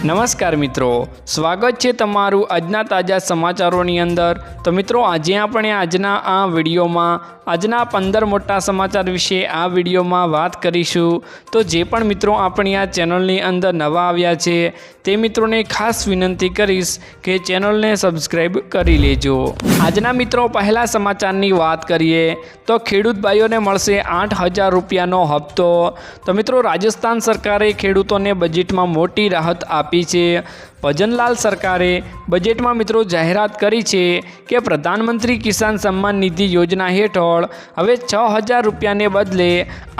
નમસ્કાર મિત્રો, સ્વાગત છે તમારું આજના તાજા સમાચારોની અંદર। તો મિત્રો આજે આપણે આજના આ વિડીયોમાં આજના 15 મોટા સમાચાર વિશે આ વિડીયોમાં વાત કરીશું। તો જે પણ મિત્રો આપણી આ ચેનલની અંદર નવા આવ્યા છે તે મિત્રોને ખાસ વિનંતી કરીશ કે ચેનલને સબસ્ક્રાઈબ કરી લેજો। આજના મિત્રો પહેલા સમાચારની વાત કરીએ તો ખેડૂત ભાઈઓને મળશે 8,000 રૂપિયાનો હપ્તો। તો મિત્રો રાજસ્થાન સરકારે ખેડૂતોને બજેટમાં મોટી રાહત આપી છે। ભજનલાલ સરકારે બજેટમાં મિત્રો જાહેરાત કરી છે કે પ્રધાનમંત્રી કિસાન સન્માન નિધિ યોજના હેઠળ હવે 6,000 રૂપિયાને બદલે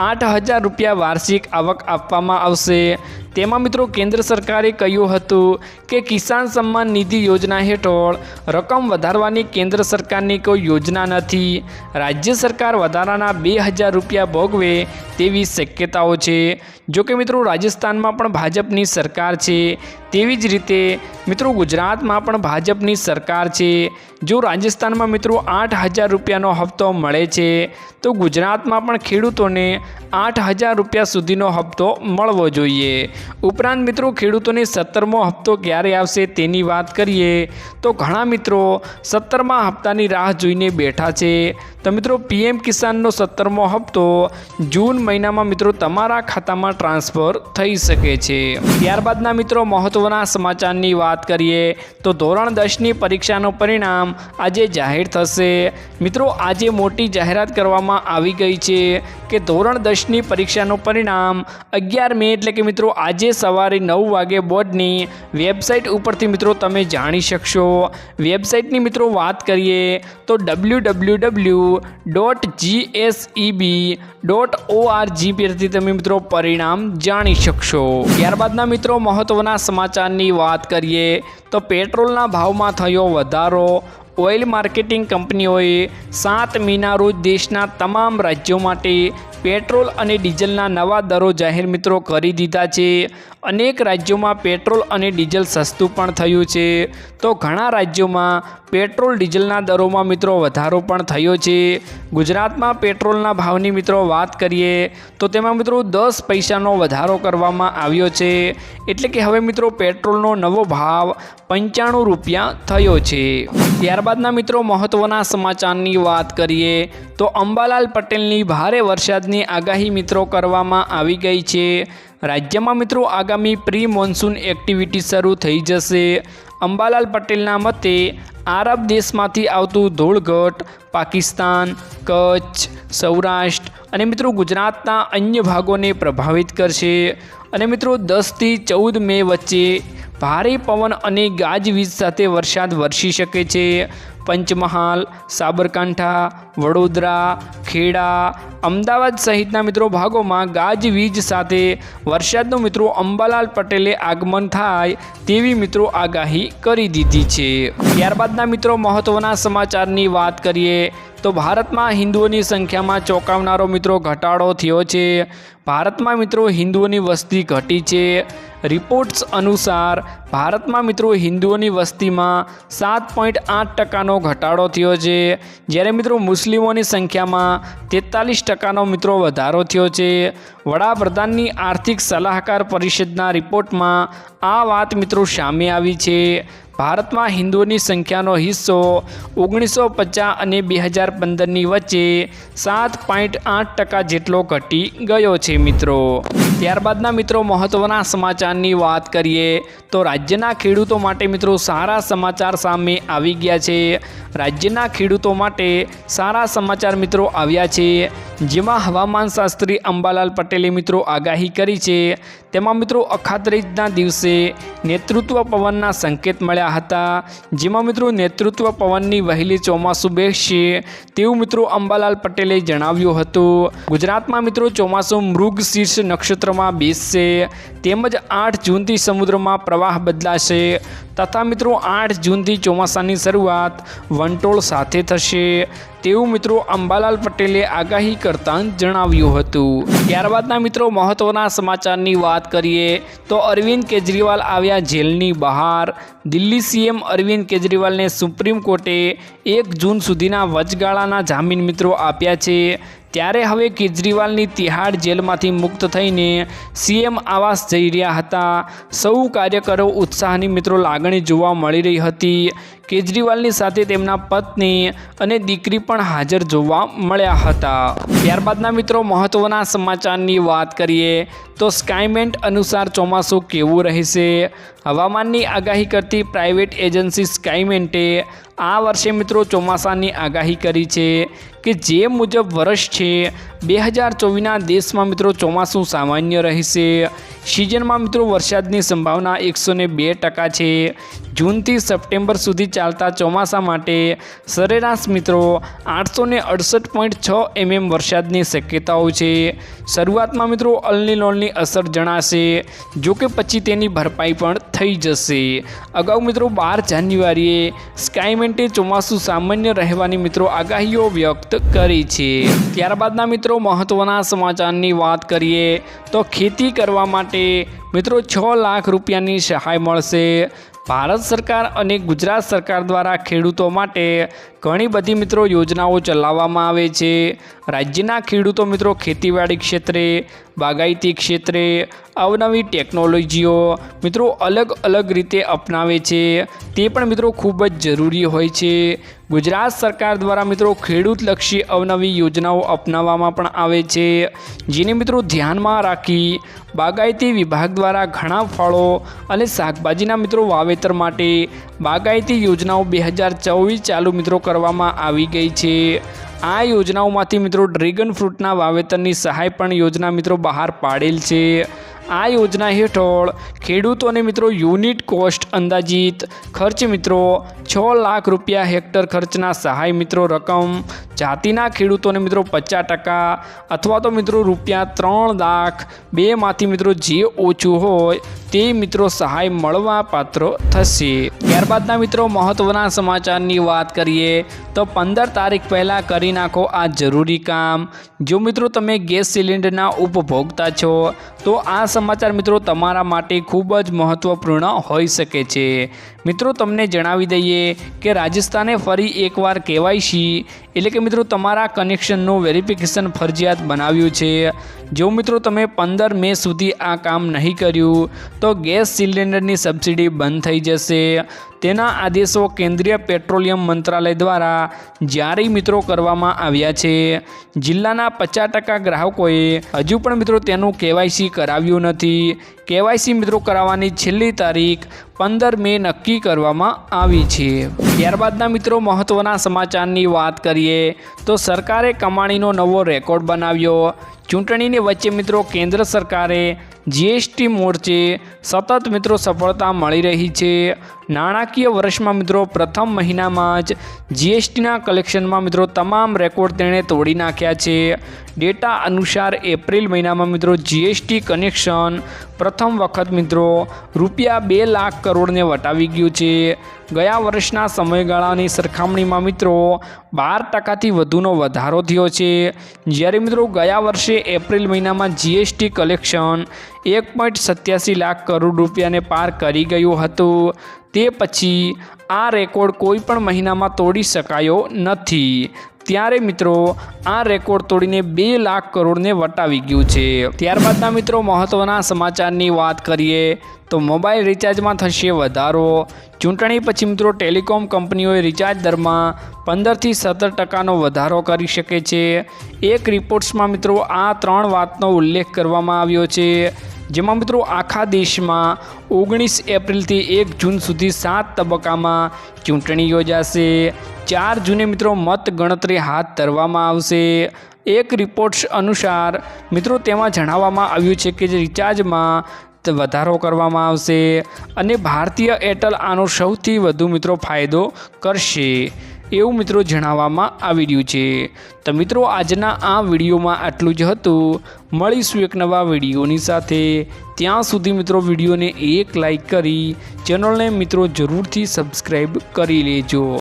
8,000 રૂપિયા વાર્ષિક આવક આપવામાં આવશે। તેમાં મિત્રો કેન્દ્ર સરકારે કહ્યું હતું કે કિસાન સન્માન નિધિ યોજના હેઠળ રકમ વધારવાની કેન્દ્ર સરકારની કોઈ યોજના નથી। રાજ્ય સરકાર વધારાના 2,000 રૂપિયા ભોગવે તેવી શક્યતાઓ છે। જોકે મિત્રો રાજસ્થાનમાં પણ ભાજપની સરકાર છે, તેવી જ રીતે મિત્રો ગુજરાતમાં પણ ભાજપની સરકાર છે। જો રાજસ્થાનમાં મિત્રો 8,000 રૂપિયાનો હપ્તો મળે છે તો ગુજરાતમાં પણ ખેડૂતોને 8,000 રૂપિયા સુધીનો હપ્તો મળવો જોઈએ। ઉપરાંત મિત્રો ખેડૂતોને 17મો હપ્તો ક્યારે આવશે તેની વાત કરીએ તો ઘણા મિત્રો 17મા હપ્તાની રાહ જોઈને બેઠા છે। તો મિત્રો પીએમ કિસાનનો 17મો હપ્તો જૂન મહિનામાં મિત્રો તમારા ખાતામાં ટ્રાન્સફર થઈ શકે છે। ત્યારબાદના મિત્રો મહત્વના સમાચારની વાત કરીએ તો ધોરણ 10ની પરીક્ષાનું પરિણામ આજે જાહેર થશે। મિત્રો આજે મોટી જાહેરાત કરવામાં આવી ગઈ છે કે ધોરણ 10ની પરીક્ષાનું પરિણામ 11 મે એટલે કે મિત્રો આજે સવારે 9 વાગે બોર્ડની વેબસાઇટ ઉપરથી મિત્રો તમે જાણી શકશો। વેબસાઇટની મિત્રો વાત કરીએ તો www.gseb.org પરથી તમે મિત્રો પરિણામ જાણી શકશો। ત્યારબાદના મિત્રો મહત્વના સમાચારની વાત કરીએ તો પેટ્રોલના ભાવમાં થયો વધારો। ઓઇલ માર્કેટિંગ કંપનીઓએ 7 મેના રોજ દેશના તમામ રાજ્યો માટે પેટ્રોલ અને ડીઝલના નવા દરો જાહેર મિત્રો કરી દીધા છે। અનેક રાજ્યોમાં પેટ્રોલ અને ડીઝલ સસ્તું પણ થયું છે તો ઘણા રાજ્યોમાં પેટ્રોલ ડીઝલના દરોમાં મિત્રો વધારો પણ થયો છે। ગુજરાતમાં પેટ્રોલના ભાવની મિત્રો વાત કરીએ તો તેમાં મિત્રો 10 પૈસાનો વધારો કરવામાં આવ્યો છે, એટલે કે હવે મિત્રો પેટ્રોલનો નવો ભાવ 95 રૂપિયા થયો છે। ત્યારબાદના મિત્રો મહત્વના સમાચારની વાત કરીએ તો અંબાલાલ પટેલની ભારે વરસાદની આગાહી મિત્રો કરવામાં આવી ગઈ છે। રાજ્યમાં મિત્રો આગામી પ્રી મોન્સૂન એક્ટિવિટી શરૂ થઈ જશે। અંબાલાલ પટેલના મતે આરબ દેશમાંથી આવતું ધૂળઘટ પાકિસ્તાન, કચ્છ, સૌરાષ્ટ્ર અને મિત્રો ગુજરાતના અન્ય ભાગોને પ્રભાવિત કરશે અને મિત્રો 10થી 14 મે વચ્ચે ભારે પવન અને ગાજવીજ સાથે વરસાદ વરસી શકે છે। પંચમહાલ, સાબરકાંઠા, વડોદરા, ખેડા, અમદાવાદ સહિતના મિત્રો ભાગોમાં ગાજવીજ સાથે વરસાદનું મિત્રો અંબાલાલ પટેલે આગમન થાય તેવી મિત્રો આગાહી કરી દીધી છે। ત્યારબાદના મિત્રો મહત્વના સમાચારની વાત કરીએ તો ભારતમાં હિન્દુઓની સંખ્યામાં ચોંકાવનારો મિત્રો ઘટાડો થયો છે। ભારતમાં મિત્રો હિન્દુઓની વસ્તી ઘટી છે। રિપોર્ટ્સ અનુસાર ભારતમાં મિત્રો હિન્દુઓની વસ્તીમાં 7.8%નો ઘટાડો થયો છે, જ્યારે મિત્રો મુસ્લિમોની સંખ્યામાં 43%નો મિત્રો વધારો થયો છે। વડાપ્રધાનની આર્થિક સલાહકાર પરિષદના રિપોર્ટમાં આ વાત મિત્રો સામે આવી છે। ભારતમાં હિન્દુઓની સંખ્યાનો હિસ્સો 1950 અને 2015ની વચ્ચે 7.8% જેટલો ઘટી ગયો છે મિત્રો। ત્યારબાદના મિત્રો મહત્વના સમાચારની વાત કરીએ તો રાજ્યના ખેડૂતો માટે મિત્રો સારા સમાચાર સામે આવી ગયા છે। રાજ્યના ખેડૂતો માટે સારા સમાચાર મિત્રો આવ્યા છે, જેમાં હવામાન શાસ્ત્રી અંબાલાલ પટેલે મિત્રો આગાહી કરી છે। તેમાં મિત્રો અખાત્રીજના દિવસે નેતૃત્વ પવનના સંકેત મળ્યા હતા, જેમાં મિત્રો નેતૃત્વ પવનની વહેલી ચોમાસું બેસશે તેવું મિત્રો અંબાલાલ પટેલે જણાવ્યું હતું। ગુજરાતમાં મિત્રો ચોમાસું મૃગશીર્ષ નક્ષત્રમાં બેસશે, તેમજ 8 જૂનથી સમુદ્રમાં પ્રવાહ બદલાશે તથા મિત્રો 8 જૂનથી ચોમાસાની શરૂઆત વંટોળ સાથે થશે તેવું મિત્રો અંબાલાલ પટેલે આગાહી કરતાં જણાવ્યું હતું। ત્યારબાદના મિત્રો મહત્વના સમાચારની વાત કરીએ તો અરવિંદ કેજરીવાલ આવ્યા જેલની બહાર। દિલ્હી સીએમ અરવિંદ કેજરીવાલને સુપ્રીમ કોર્ટે 1 જૂન સુધીના વચગાળાના જામીન મિત્રો આપ્યા છે। ત્યારે હવે કેજરીવાલની તિહાડ જેલમાંથી મુક્ત થઈને સીએમ આવાસ જઈ રહ્યા હતા। સૌ કાર્યકરો ઉત્સાહની મિત્રો લાગણી જોવા મળી રહી હતી। કેજરીવાલની સાથે તેમના પત્ની અને દીકરી પણ હાજર જોવા મળ્યા હતા। ત્યારબાદના મિત્રો મહત્વના સમાચારની વાત કરીએ તો સ્કાયમેન્ટ અનુસાર ચોમાસું કેવું રહેશે। હવામાનની આગાહી કરતી પ્રાઇવેટ એજન્સી સ્કાયમેન્ટે આ વર્ષે મિત્રો ચોમાસાની આગાહી કરી છે કે જે મુજબ વર્ષ છે 2024ના દેશમાં મિત્રો ચોમાસું સામાન્ય રહેશે। સિઝનમાં મિત્રો વરસાદની સંભાવના 102% છે। જૂનથી સપ્ટેમ્બર સુધી ચાલતા ચોમાસા માટે સરેરાશ મિત્રો 868.6 mm વરસાદની શક્યતાઓ છે। શરૂઆતમાં મિત્રો અલનીનોની અસર જણાશે, જોકે પછી તેની ભરપાઈ પણ થઈ જશે। અગાઉ મિત્રો 12 જાન્યુઆરીએ સ્કાયમેન્ટે ચોમાસું સામાન્ય રહેવાની મિત્રો આગાહીઓ વ્યક્ત કરી છે। ત્યારબાદના મિત્રો મહત્વના સમાચારની વાત કરીએ તો ખેતી કરવા માટે મિત્રો 6 લાખ રૂપિયાની સહાય મળશે। ભારત સરકાર અને ગુજરાત સરકાર દ્વારા ખેડૂતો માટે ઘણી બધી મિત્રો યોજનાઓ ચલાવવામાં આવે છે। રાજ્યના ખેડૂતો મિત્રો ખેતીવાડી ક્ષેત્રે, બાગાયતી ક્ષેત્રે અવનવી ટેકનોલોજીઓ મિત્રો અલગ અલગ રીતે અપનાવે છે, તે પણ મિત્રો ખૂબ જ જરૂરી હોય છે। ગુજરાત સરકાર દ્વારા મિત્રો ખેડૂતલક્ષી અવનવી યોજનાઓ અપનાવવામાં પણ આવે છે, જેને મિત્રો ધ્યાનમાં રાખી બાગાયતી વિભાગ દ્વારા ઘણા ફળો અને શાકભાજીના મિત્રો વાવેતર માટે બાગાયતી યોજનાઓ 2024 ચાલુ મિત્રો કરવામાં આવી ગઈ છે। આ યોજનાઓમાંથી મિત્રો ડ્રેગન ફ્રૂટના વાવેતરની સહાય પણ યોજના મિત્રો બહાર પાડેલ છે। આ યોજના હેઠળ ખેડૂતોને મિત્રો યુનિટ કોસ્ટ અંદાજિત ખર્ચ મિત્રો 6 લાખ રૂપિયા હેક્ટર ખર્ચના સહાય મિત્રો રકમ જાતિના ખેડૂતોને મિત્રો 50% અથવા તો મિત્રો રૂપિયા 3 લાખ બેમાંથી મિત્રો જે ઓછું હોય તે મિત્રો સહાય મળવા પાત્ર થશે। ત્યારબાદના મિત્રો મહત્વના સમાચારની વાત કરીએ તો 15 તારીખ પહેલાં કરી નાખો આ જરૂરી કામ। જો મિત્રો તમે ગેસ સિલિન્ડરના ઉપભોક્તા છો તો આ સમાચાર મિત્રો તમારા માટે ખૂબ જ મહત્વપૂર્ણ હોઈ શકે છે। મિત્રો તમને જણાવી દઈએ કે રાજસ્થાને ફરી એકવાર કેવાયસી એટલે કે મિત્રો તમારા કનેક્શનનું વેરિફિકેશન ફરજિયાત બનાવ્યું છે। જો મિત્રો તમે 15 મે સુધી આ કામ નહીં કર્યું તો ગેસ સિલિન્ડરની સબસિડી બંધ થઈ જશે। તેના આદેશો કેન્દ્રીય પેટ્રોલિયમ મંત્રાલય દ્વારા જારી મિત્રો કરવામાં આવ્યા છે। જિલ્લાના 50% ગ્રાહકોએ હજુ પણ મિત્રો તેનું કેવાયસી કરાવ્યું નથી। કેવાયસી મિત્રો કરાવવાની છેલ્લી તારીખ 15 મે નક્કી કરવામાં આવી છે। ત્યારબાદના મિત્રો મહત્વના સમાચારની વાત કરીએ તો સરકારે કમાણીનો નવો રેકોર્ડ બનાવ્યો। ચૂંટણીની વચ્ચે મિત્રો કેન્દ્ર સરકારે જીએસટી મોરચે સતત મિત્રો સફળતા મળી રહી છે। નાણાકીય વર્ષમાં મિત્રો પ્રથમ મહિનામાં જ જીએસટીના કલેક્શનમાં મિત્રો તમામ રેકોર્ડ તેણે તોડી નાખ્યા છે। ડેટા અનુસાર એપ્રિલ મહિનામાં મિત્રો જીએસટી કનેક્શન પ્રથમ વખત મિત્રો રૂપિયા 2 લાખ કરોડને વટાવી ગયું છે। ગયા વર્ષના સમયગાળાની સરખામણીમાં મિત્રો 12%થી વધુનો વધારો થયો છે। જ્યારે મિત્રો ગયા વર્ષે એપ્રિલ મહિનામાં જીએસટી કલેક્શન 1.87 લાખ કરોડ રૂપિયાને પાર કરી ગયું હતું। તે પછી આ રેકોર્ડ કોઈ પણ મહિનામાં તોડી શકાયો નથી। ત્યારે મિત્રો આ રેકોર્ડ તોડીને 2 લાખ કરોડને વટાવી ગયું છે। ત્યારબાદના મિત્રો મહત્વના સમાચારની વાત કરીએ તો મોબાઈલ રિચાર્જમાં થશે વધારો। ચૂંટણી પછી મિત્રો ટેલિકોમ કંપનીઓએ રિચાર્જ દરમાં 15થી 17% વધારો કરી શકે છે। એક રિપોર્ટ્સમાં મિત્રો આ 3 વાતનો ઉલ્લેખ કરવામાં આવ્યો છે, જેમાં મિત્રો આખા દેશમાં 19 એપ્રિલથી 1 જૂન સુધી 7 તબક્કામાં ચૂંટણી યોજાશે। 4 જૂને મિત્રો મત ગણતરી હાથ ધરવામાં આવશે। એક રિપોર્ટ્સ અનુસાર મિત્રો તેમાં જણાવવામાં આવ્યું છે કે રિચાર્જમાં વધારો કરવામાં આવશે અને ભારતીય એરટેલ આનો સૌથી વધુ મિત્રો ફાયદો કરશે એવું મિત્રો જણાવવામાં આવી રહ્યું છે। તો મિત્રો આજના આ વિડીયોમાં આટલું જ હતું। મળીશું એક નવા વિડીયોની સાથે। ત્યાં સુધી મિત્રો વિડીયોને એક લાઈક કરી ચેનલને મિત્રો જરૂરથી સબસ્ક્રાઈબ કરી લેજો।